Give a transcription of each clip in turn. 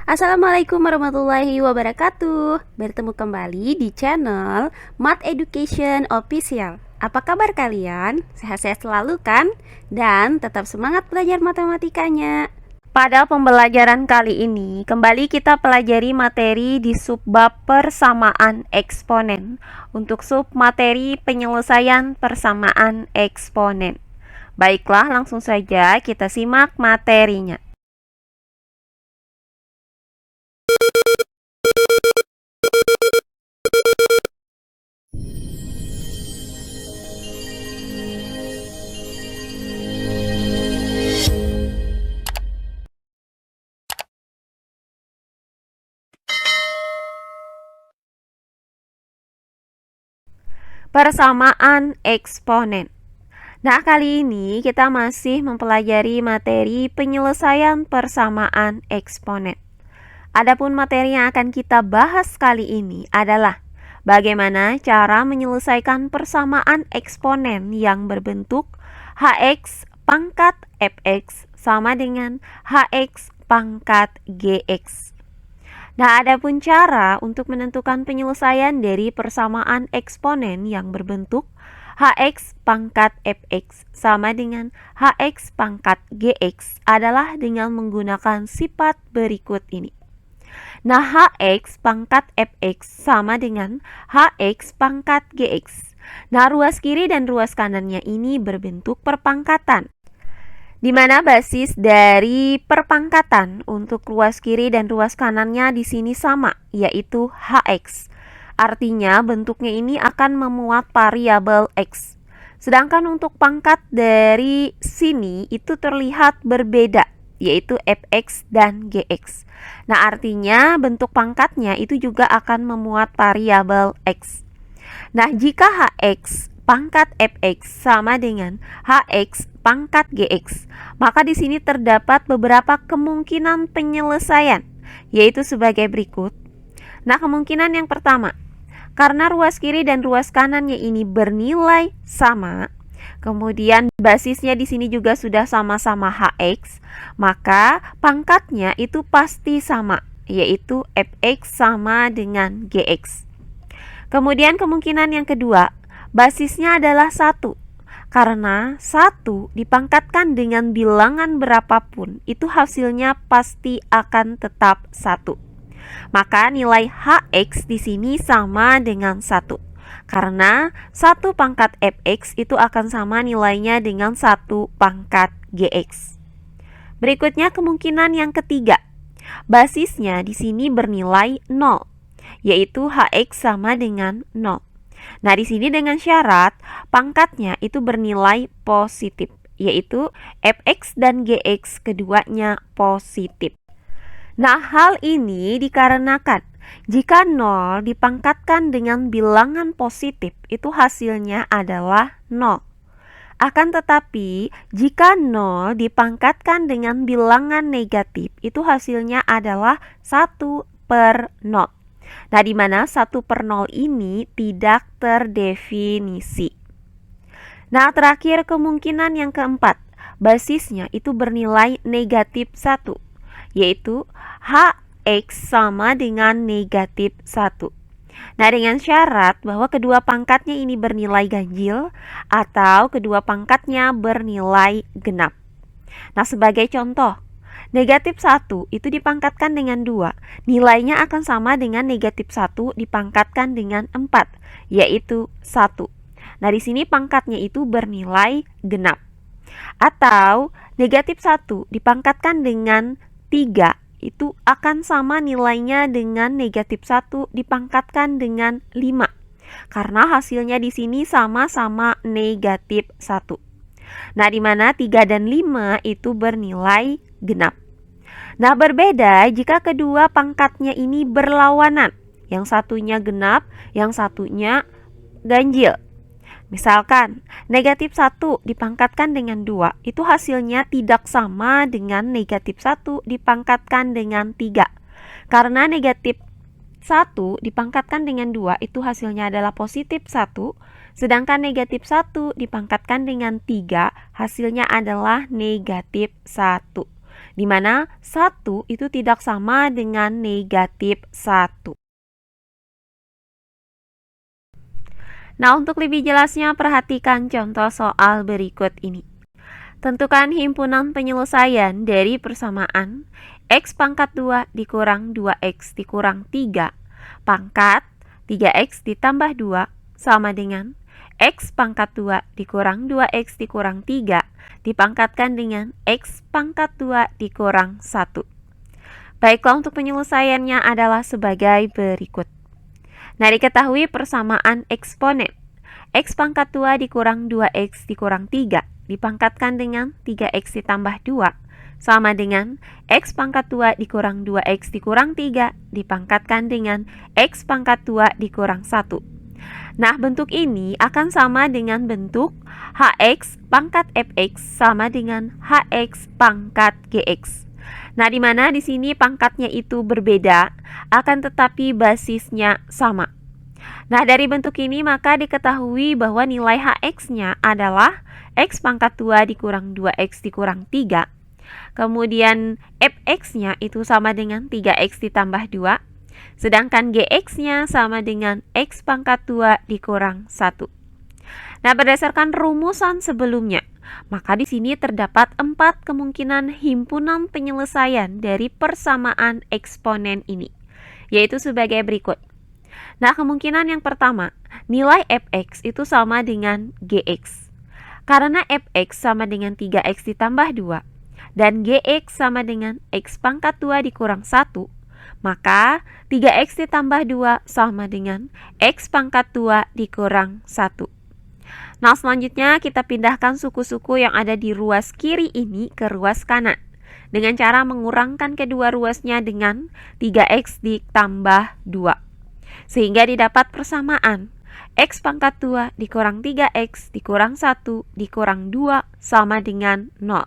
Assalamualaikum warahmatullahi wabarakatuh. Bertemu kembali di channel Math Education Official. Apa kabar kalian? Sehat-sehat selalu kan? Dan tetap semangat belajar matematikanya. Pada pembelajaran kali ini, kembali kita pelajari materi di subbab persamaan eksponen. Untuk sub materi penyelesaian persamaan eksponen. Baiklah, langsung saja kita simak materinya. Persamaan eksponen. Nah, kali ini kita masih mempelajari materi penyelesaian persamaan eksponen. Adapun materi yang akan kita bahas kali ini adalah bagaimana cara menyelesaikan persamaan eksponen yang berbentuk hx pangkat fx sama dengan hx pangkat gx. Nah, adapun cara untuk menentukan penyelesaian dari persamaan eksponen yang berbentuk hx pangkat fx sama dengan hx pangkat gx adalah dengan menggunakan sifat berikut ini. Nah, hx pangkat fx sama dengan hx pangkat gx. Nah, ruas kiri dan ruas kanannya ini berbentuk perpangkatan, di mana basis dari perpangkatan untuk ruas kiri dan ruas kanannya di sini sama, yaitu hx. Artinya bentuknya ini akan memuat variabel x. Sedangkan untuk pangkat dari sini itu terlihat berbeda, yaitu fx dan gx. Nah, artinya bentuk pangkatnya itu juga akan memuat variabel x. Nah, jika hx pangkat fx sama dengan hx pangkat gx, maka di sini terdapat beberapa kemungkinan penyelesaian, yaitu sebagai berikut. Nah, kemungkinan yang pertama, karena ruas kiri dan ruas kanannya ini bernilai sama, kemudian basisnya di sini juga sudah sama-sama hx, maka pangkatnya itu pasti sama, yaitu fx sama dengan gx. Kemudian kemungkinan yang kedua, basisnya adalah 1. Karena 1 dipangkatkan dengan bilangan berapapun, itu hasilnya pasti akan tetap 1. Maka nilai hx di sini sama dengan 1. Karena 1 pangkat fx itu akan sama nilainya dengan 1 pangkat gx. Berikutnya kemungkinan yang ketiga. Basisnya di sini bernilai 0, yaitu hx sama dengan 0. Nah, di sini dengan syarat pangkatnya itu bernilai positif, yaitu fx dan gx keduanya positif. Nah, hal ini dikarenakan jika 0 dipangkatkan dengan bilangan positif, itu hasilnya adalah 0. Akan tetapi, jika 0 dipangkatkan dengan bilangan negatif, itu hasilnya adalah 1/0. Nah, di mana 1/0 ini tidak terdefinisi. Nah, terakhir kemungkinan yang keempat, basisnya itu bernilai negatif 1, yaitu hx sama dengan negatif 1. Nah, dengan syarat bahwa kedua pangkatnya ini bernilai ganjil atau kedua pangkatnya bernilai genap. Nah, sebagai contoh, negatif 1 itu dipangkatkan dengan 2, nilainya akan sama dengan negatif 1 dipangkatkan dengan 4, yaitu 1. Nah, di sini pangkatnya itu bernilai genap. Atau negatif 1 dipangkatkan dengan 3, itu akan sama nilainya dengan negatif 1 dipangkatkan dengan 5. Karena hasilnya di sini sama-sama negatif 1. Nah, di mana 3 dan 5 itu bernilai genap. Nah, berbeda jika kedua pangkatnya ini berlawanan. Yang satunya genap, yang satunya ganjil. Misalkan, negatif 1 dipangkatkan dengan 2, itu hasilnya tidak sama dengan negatif 1 dipangkatkan dengan 3. Karena negatif 1 dipangkatkan dengan 2, itu hasilnya adalah positif 1. Sedangkan negatif 1 dipangkatkan dengan 3, hasilnya adalah negatif 1. di mana 1 itu tidak sama dengan negatif 1. Nah, untuk lebih jelasnya perhatikan contoh soal berikut ini. Tentukan himpunan penyelesaian dari persamaan X pangkat 2 dikurang 2X dikurang 3 pangkat 3X ditambah 2 sama dengan X pangkat 2 dikurang 2X dikurang 3 dipangkatkan dengan X pangkat 2 dikurang 1. Baiklah, untuk penyelesaiannya adalah sebagai berikut. Nah, diketahui persamaan eksponen X pangkat 2 dikurang 2X dikurang 3 dipangkatkan dengan 3X ditambah 2 sama dengan X pangkat 2 dikurang 2X dikurang 3 dipangkatkan dengan X pangkat 2 dikurang 1. Nah, bentuk ini akan sama dengan bentuk HX pangkat FX sama dengan HX pangkat GX. Nah, di mana di sini pangkatnya itu berbeda, akan tetapi basisnya sama. Nah, dari bentuk ini maka diketahui bahwa nilai HX-nya adalah X pangkat 2 dikurang 2X dikurang 3. Kemudian Fx-nya itu sama dengan 3X ditambah 2. Sedangkan Gx-nya sama dengan X pangkat 2 dikurang 1. Nah, berdasarkan rumusan sebelumnya, maka di sini terdapat 4 kemungkinan himpunan penyelesaian dari persamaan eksponen ini, yaitu sebagai berikut. Nah, kemungkinan yang pertama, nilai Fx itu sama dengan Gx. Karena Fx sama dengan 3X ditambah 2 dan Gx sama dengan X pangkat 2 dikurang 1, maka 3X ditambah 2 sama dengan X pangkat 2 dikurang 1. Nah, selanjutnya kita pindahkan suku-suku yang ada di ruas kiri ini ke ruas kanan dengan cara mengurangkan kedua ruasnya dengan 3X ditambah 2. Sehingga didapat persamaan X pangkat 2 dikurang 3X dikurang 1 dikurang 2 sama dengan 0.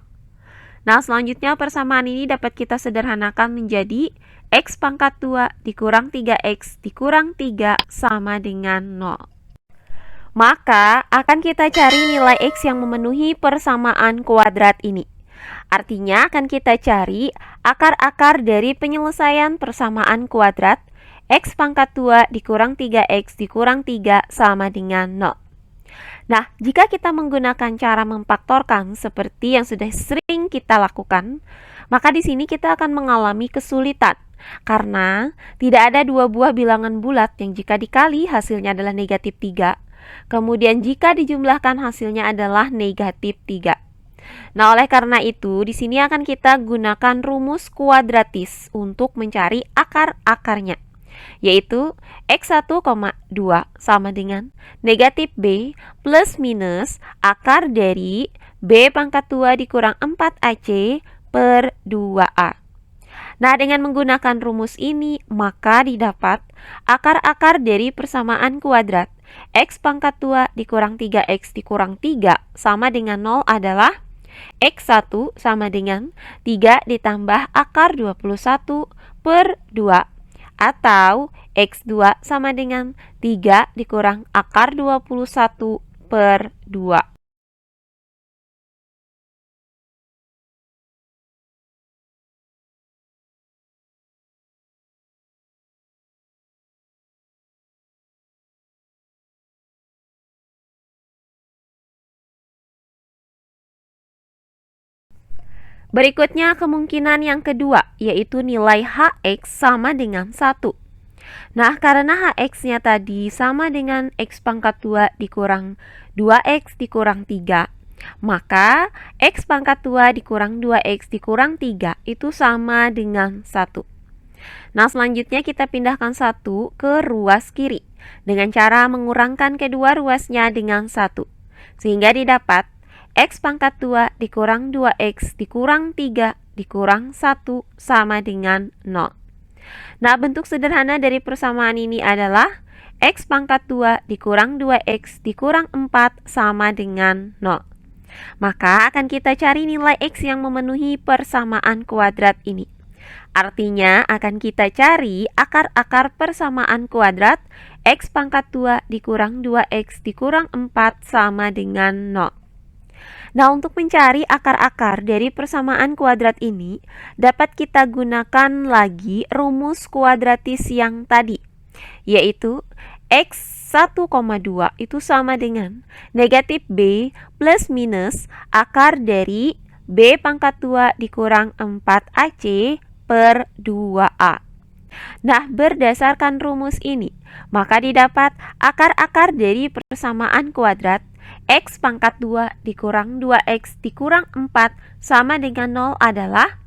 Nah, selanjutnya persamaan ini dapat kita sederhanakan menjadi X pangkat 2 dikurang 3X dikurang 3 sama dengan 0. Maka akan kita cari nilai X yang memenuhi persamaan kuadrat ini. Artinya akan kita cari akar-akar dari penyelesaian persamaan kuadrat X pangkat 2 dikurang 3X dikurang 3 sama dengan 0. Nah, jika kita menggunakan cara memfaktorkan seperti yang sudah sering kita lakukan, maka di sini kita akan mengalami kesulitan karena tidak ada dua buah bilangan bulat yang jika dikali hasilnya adalah negatif 3, kemudian jika dijumlahkan hasilnya adalah negatif 3. Nah, oleh karena itu, di sini akan kita gunakan rumus kuadratis untuk mencari akar-akarnya, yaitu X1,2 sama dengan negatif B plus minus akar dari B pangkat 2 dikurang 4AC per 2A. Nah, dengan menggunakan rumus ini, maka didapat akar-akar dari persamaan kuadrat X pangkat 2 dikurang 3X dikurang 3 sama dengan 0 adalah X1 sama dengan 3 ditambah akar 21 per 2 atau X2 sama dengan 3 dikurang akar 21 per 2. Berikutnya kemungkinan yang kedua, yaitu nilai Hx sama dengan 1. Nah, karena Hx-nya tadi sama dengan X pangkat 2 dikurang 2X dikurang 3, maka X pangkat 2 dikurang 2X dikurang 3 itu sama dengan 1. Nah, selanjutnya kita pindahkan 1 ke ruas kiri dengan cara mengurangkan kedua ruasnya dengan 1. Sehingga didapat X pangkat 2 dikurang 2X dikurang 3 dikurang 1 sama dengan 0. Nah, bentuk sederhana dari persamaan ini adalah X pangkat 2 dikurang 2X dikurang 4 sama dengan 0. Maka akan kita cari nilai X yang memenuhi persamaan kuadrat ini. Artinya akan kita cari akar-akar persamaan kuadrat X pangkat 2 dikurang 2X dikurang 4 sama dengan 0. Nah, untuk mencari akar-akar dari persamaan kuadrat ini, dapat kita gunakan lagi rumus kuadratis yang tadi, yaitu X 1,2 itu sama dengan negatif B plus minus akar dari B pangkat 2 dikurang 4AC per 2A. Nah, berdasarkan rumus ini, maka didapat akar-akar dari persamaan kuadrat X pangkat 2 dikurang 2X dikurang 4 sama dengan 0 adalah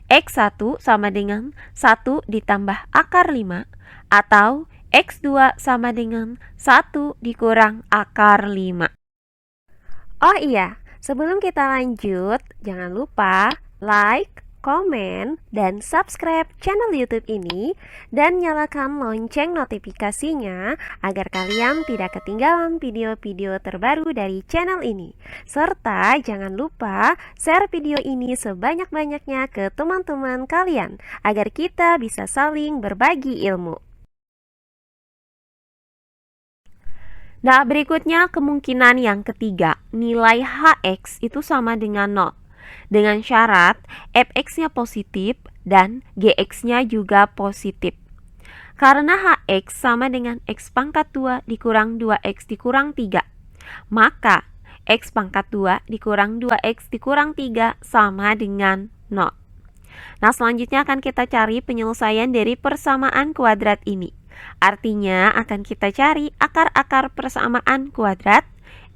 X1 sama dengan 1 ditambah akar 5 atau X2 sama dengan 1 dikurang akar 5. Oh iya, sebelum kita lanjut, jangan lupa like, komen, dan subscribe channel YouTube ini dan nyalakan lonceng notifikasinya agar kalian tidak ketinggalan video-video terbaru dari channel ini. Serta jangan lupa share video ini sebanyak-banyaknya ke teman-teman kalian agar kita bisa saling berbagi ilmu. Nah, berikutnya kemungkinan yang ketiga, nilai Hx itu sama dengan 0. Dengan syarat Fx-nya positif dan Gx-nya juga positif. Karena Hx sama dengan X pangkat 2 dikurang 2X dikurang 3, maka X pangkat 2 dikurang 2X dikurang 3 sama dengan 0. Nah, selanjutnya akan kita cari penyelesaian dari persamaan kuadrat ini. Artinya akan kita cari akar-akar persamaan kuadrat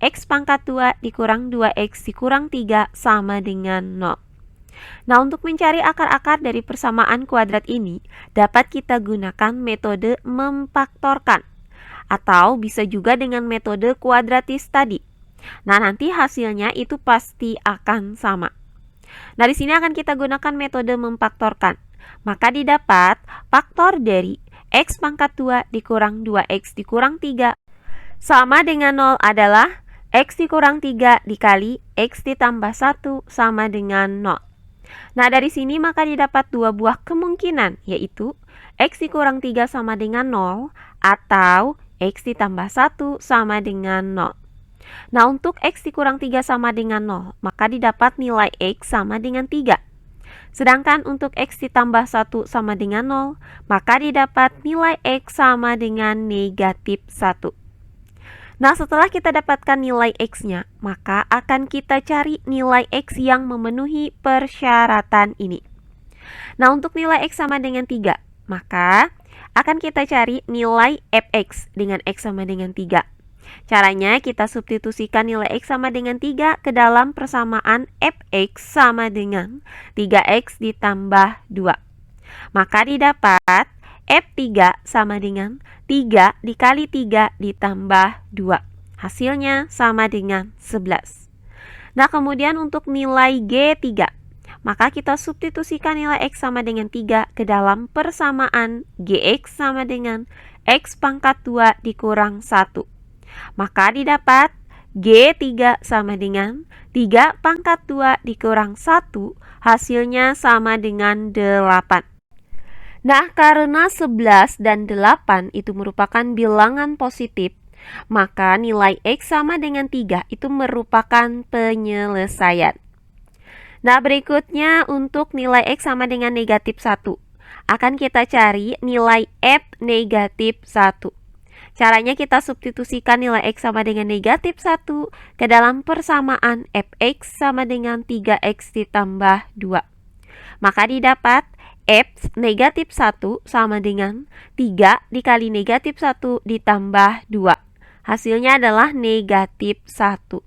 X pangkat 2 dikurang 2X dikurang 3 sama dengan 0. Nah, untuk mencari akar-akar dari persamaan kuadrat ini, dapat kita gunakan metode memfaktorkan atau bisa juga dengan metode kuadratis tadi. Nah, nanti hasilnya itu pasti akan sama. Nah, di sini akan kita gunakan metode memfaktorkan. Maka didapat faktor dari X pangkat 2 dikurang 2X dikurang 3 sama dengan 0 adalah X dikurang 3 dikali X ditambah 1 sama dengan 0. Nah, dari sini maka didapat dua buah kemungkinan, yaitu X dikurang 3 sama dengan 0 atau X ditambah 1 sama dengan 0. Nah, untuk X dikurang 3 sama dengan 0, maka didapat nilai X sama dengan 3. Sedangkan untuk X ditambah 1 sama dengan 0, maka didapat nilai X sama dengan negatif 1. Nah, setelah kita dapatkan nilai X-nya, maka akan kita cari nilai X yang memenuhi persyaratan ini. Nah, untuk nilai X sama dengan 3, maka akan kita cari nilai Fx dengan X sama dengan 3. Caranya kita substitusikan nilai X sama dengan 3 ke dalam persamaan Fx sama dengan 3X ditambah 2. Maka didapat F3 sama dengan 3 dikali 3 ditambah 2. Hasilnya sama dengan 11. Nah, kemudian untuk nilai G3, maka kita substitusikan nilai X sama dengan 3 ke dalam persamaan Gx sama dengan X pangkat 2 dikurang 1. Maka didapat G3 sama dengan 3 pangkat 2 dikurang 1, hasilnya sama dengan 8. Nah, karena 11 dan 8 itu merupakan bilangan positif, maka nilai X sama dengan 3 itu merupakan penyelesaian. Nah, berikutnya untuk nilai X sama dengan negatif 1, akan kita cari nilai F negatif 1. Caranya kita substitusikan nilai X sama dengan negatif 1 ke dalam persamaan Fx sama dengan 3X ditambah 2. Maka didapat F negatif 1 sama dengan 3 dikali negatif 1 ditambah 2. Hasilnya adalah negatif 1.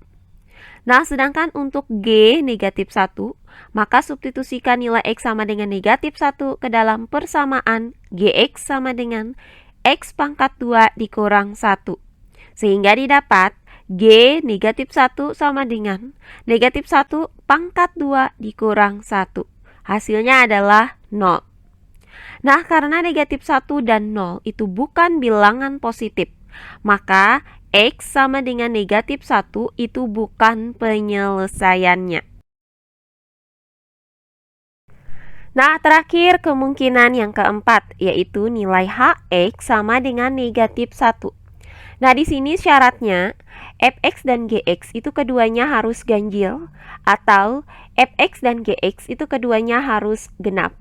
Nah, sedangkan untuk G negatif 1, maka substitusikan nilai X sama dengan negatif 1 ke dalam persamaan Gx sama dengan X pangkat 2 dikurang 1. Sehingga didapat G negatif 1 sama dengan negatif 1 pangkat 2 dikurang 1. Hasilnya adalah 0. Nah, karena negatif 1 dan 0 itu bukan bilangan positif, maka X sama dengan negatif 1 itu bukan penyelesaiannya. Nah, terakhir kemungkinan yang keempat, yaitu nilai Hx sama dengan negatif 1. Nah, di sini syaratnya fx dan gx itu keduanya harus ganjil atau fx dan gx itu keduanya harus genap.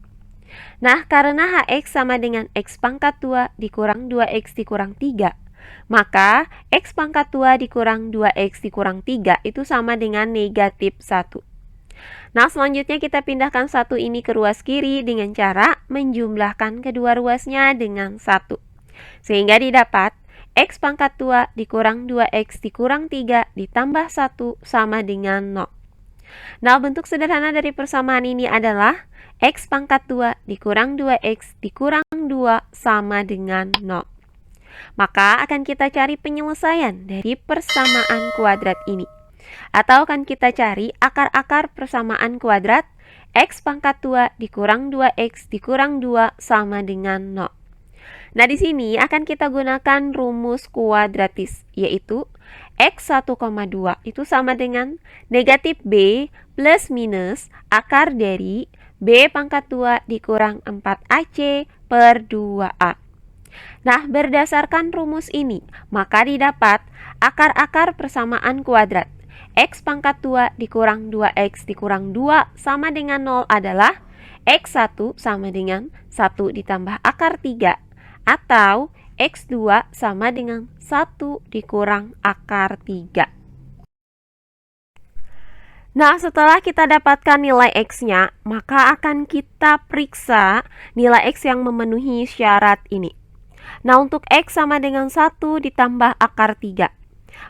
Nah, karena hx sama dengan x pangkat 2 dikurang 2x dikurang 3, maka x pangkat 2 dikurang 2x dikurang 3 itu sama dengan negatif 1. Nah, selanjutnya kita pindahkan 1 ini ke ruas kiri dengan cara menjumlahkan kedua ruasnya dengan 1. Sehingga didapat x pangkat 2 dikurang 2x dikurang 3 ditambah 1 sama dengan 0. Nah, bentuk sederhana dari persamaan ini adalah x pangkat 2 dikurang 2x dikurang 2 sama dengan 0. Maka akan kita cari penyelesaian dari persamaan kuadrat ini. Atau akan kita cari akar-akar persamaan kuadrat x pangkat 2 dikurang 2x dikurang 2 sama dengan 0. Nah, di sini akan kita gunakan rumus kuadratis, yaitu x 1,2 itu sama dengan negatif b plus minus akar dari b pangkat 2 dikurang 4ac per 2a. Nah, berdasarkan rumus ini, maka didapat akar-akar persamaan kuadrat x pangkat 2 dikurang 2x dikurang 2 sama dengan 0 adalah x1 sama dengan 1 ditambah akar 3 atau x2 sama dengan 1 dikurang akar 3. Nah, setelah kita dapatkan nilai x-nya, maka akan kita periksa nilai x yang memenuhi syarat ini. Nah, untuk x sama dengan 1 ditambah akar 3,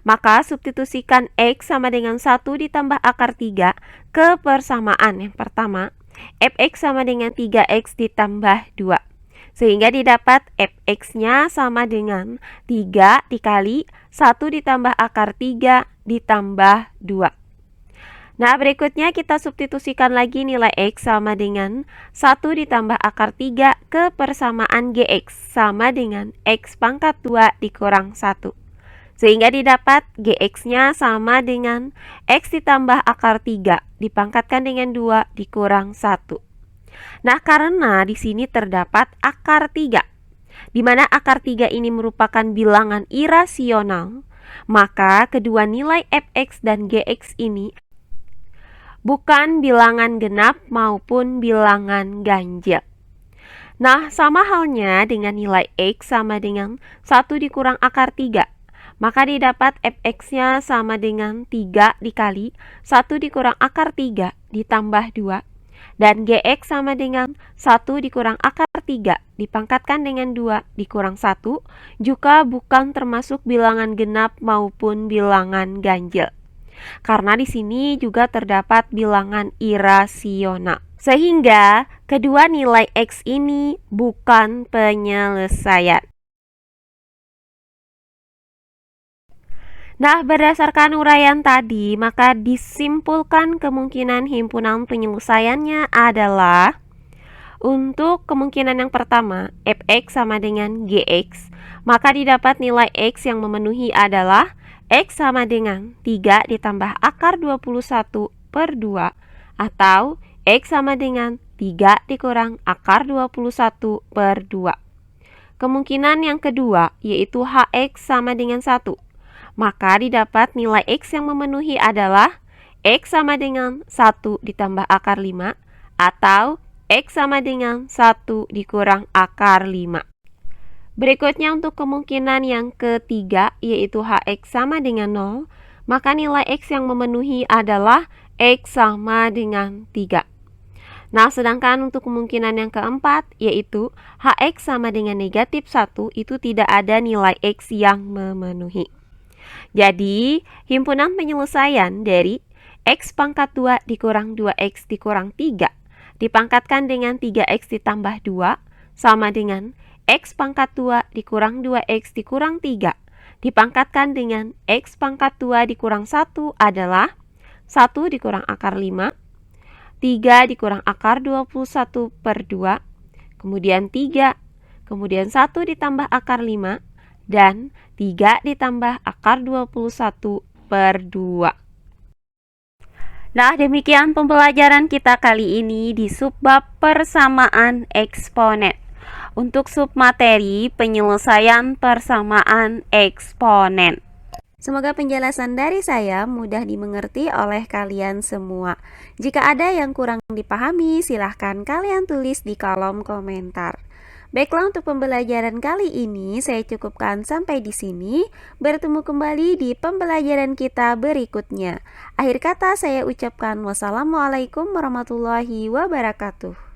maka substitusikan x sama dengan 1 ditambah akar 3 ke persamaan yang pertama, fx sama dengan 3x ditambah 2. Sehingga didapat fx-nya sama dengan 3 dikali 1 ditambah akar 3 ditambah 2. Nah, berikutnya kita substitusikan lagi nilai x sama dengan 1 ditambah akar 3 ke persamaan gx sama dengan x pangkat 2 dikurang 1. Sehingga didapat gx-nya sama dengan x ditambah akar 3 dipangkatkan dengan 2 dikurang 1. Nah, karena di sini terdapat akar 3, di mana akar 3 ini merupakan bilangan irasional, maka kedua nilai fx dan gx ini bukan bilangan genap maupun bilangan ganjil. Nah, sama halnya dengan nilai x sama dengan 1 dikurang akar 3, maka didapat fx-nya sama dengan 3 dikali 1 dikurang akar 3 ditambah 2. Dan gx sama dengan 1 dikurang akar 3 dipangkatkan dengan 2 dikurang 1 juga bukan termasuk bilangan genap maupun bilangan ganjil. Karena di sini juga terdapat bilangan irasional. Sehingga kedua nilai x ini bukan penyelesaian. Nah, berdasarkan uraian tadi, maka disimpulkan kemungkinan himpunan penyelesaiannya adalah untuk kemungkinan yang pertama, fx sama dengan gx, maka didapat nilai x yang memenuhi adalah x sama dengan 3 ditambah akar 21 per 2 atau x sama dengan 3 dikurang akar 21 per 2. Kemungkinan yang kedua yaitu hx sama dengan 1. Maka didapat nilai x yang memenuhi adalah x sama dengan 1 ditambah akar 5 atau x sama dengan 1 dikurang akar 5. Berikutnya untuk kemungkinan yang ketiga yaitu hx sama dengan 0, maka nilai x yang memenuhi adalah x sama dengan 3. Nah, sedangkan untuk kemungkinan yang keempat yaitu hx sama dengan negatif 1 itu tidak ada nilai x yang memenuhi. Jadi, himpunan penyelesaian dari x pangkat 2 dikurang 2x dikurang 3 dipangkatkan dengan 3x ditambah 2 sama dengan x pangkat 2 dikurang 2x dikurang 3 dipangkatkan dengan x pangkat 2 dikurang 1 adalah 1 dikurang akar 5, 3 dikurang akar 21 per 2, kemudian 3, kemudian 1 ditambah akar 5, dan 3 ditambah akar 21 per 2. Nah, demikian pembelajaran kita kali ini di subbab persamaan eksponen. untuk submateri penyelesaian persamaan eksponen. Semoga penjelasan dari saya mudah dimengerti oleh kalian semua. Jika ada yang kurang dipahami, silahkan kalian tulis di kolom komentar. Baiklah, untuk pembelajaran kali ini saya cukupkan sampai di sini. Bertemu kembali di pembelajaran kita berikutnya. Akhir kata saya ucapkan wassalamualaikum warahmatullahi wabarakatuh.